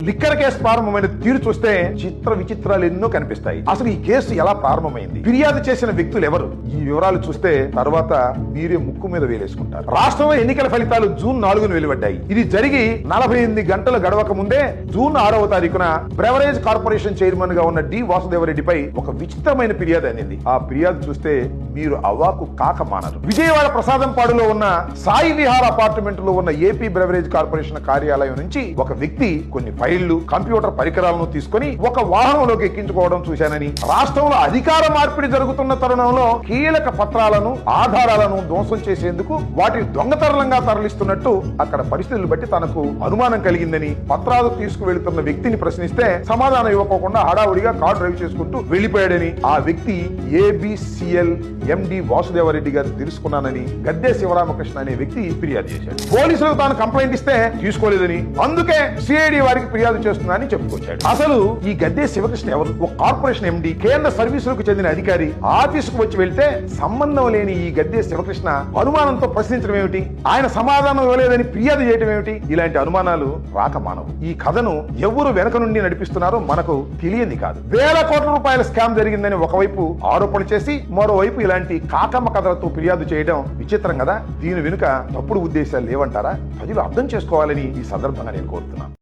Liquor case ప్రారంభమైన తీరు చూస్తే చిత్ర విచిత్రాలు ఎన్నో కనిపిస్తాయి. అసలు ఈ కేసు ఎలా ప్రారంభమైంది, ఫిర్యాదు చేసిన వ్యక్తులు ఎవరు, ఈ వివరాలు చూస్తే తర్వాత మీరే ముక్కు మీద వేలేసుకుంటారు. రాష్ట్రంలో ఎన్నికల ఫలితాలు జూన్ 4న వెలువడ్డాయి. ఇది జరిగి 48 గంటలు గడవక ముందే జూన్ 6వ తారీఖున బ్రెవరేజ్ కార్పొరేషన్ చైర్మన్ గా ఉన్న డి వాసుదేవరెడ్డిపై ఒక విచిత్రమైన ఫిర్యాదు అందింది. ఆ ఫిర్యాదు చూస్తే మీరు అవాకు కాక మానరు. విజయవాడ ప్రసాదంపాడులో ఉన్న సాయి విహార్ అపార్ట్మెంట్ లో ఉన్న ఏపీ బ్రెవరేజ్ కార్పొరేషన్ కార్యాలయం నుంచి ఒక వ్యక్తి కొన్ని ఫైళ్లు, కంప్యూటర్ పరికరాలను తీసుకుని ఒక వాహనంలోకి ఎక్కించుకోవడం చూశానని, రాష్ట్రంలో అధికార మార్పిడి జరుగుతున్న తరుణంలో కీలక పత్రాలను, ఆధారాలను ధ్వంసం చేసేందుకు వాటిని దొంగతనంగా తరలిస్తున్నట్టు అక్కడ పరిస్థితులు బట్టి తనకు అనుమానం కలిగిందని, పత్రాలు తీసుకువెళుతున్న వ్యక్తిని ప్రశ్నిస్తే సమాధానం ఇవ్వకోకుండా హడావుడిగా కారు డ్రైవ్ చేసుకుంటూ వెళ్లిపోయాడని, ఆ వ్యక్తి ఏబిసిఎల్ ఎండి వాసుదేవరెడ్డి గారు తెలుసుకున్నానని గద్దె శివరామకృష్ణ అనే వ్యక్తి ఫిర్యాదు చేశాడు. పోలీసులకు తాను కంప్లైంట్ ఇస్తే తీసుకోలేదని, అందుకే సిఐడి వారికి ఫిర్యాదు చేస్తున్నానని చెప్పుకొచ్చాడు. అసలు ఈ గద్దె శివకృష్ణ ఎవరు? ఒక కార్పొరేషన్ ఎండి, కేంద్ర సర్వీసులకు చెందిన అధికారి. ఆఫీసుకు వచ్చి వెళ్తే సంబంధం లేని ఈ గద్దె శివకృష్ణ అనుమానంతో ప్రశ్నించడం ఏమిటి, ఆయన సమాధానం ఇవ్వలేదని ఫిర్యాదు చేయడం ఏమిటి? ఇలాంటి అనుమానాలు రాక మానవు. ఈ కథను ఎవరు వెనక నుండి నడిపిస్తున్నారో మనకు తెలియంది కాదు. వేల కోట్ల రూపాయల స్కామ్ జరిగిందని ఒకవైపు ఆరోపణ చేసి మరోవైపు ఇలాంటి కాకమ్మ కథలతో ఫిర్యాదు చేయడం విచిత్రం కదా. దీని వెనుక తప్పుడు ఉద్దేశాలు లేవంటారా? ప్రజలు అర్థం చేసుకోవాలని ఈ సందర్భంగా నేను కోరుతున్నాను.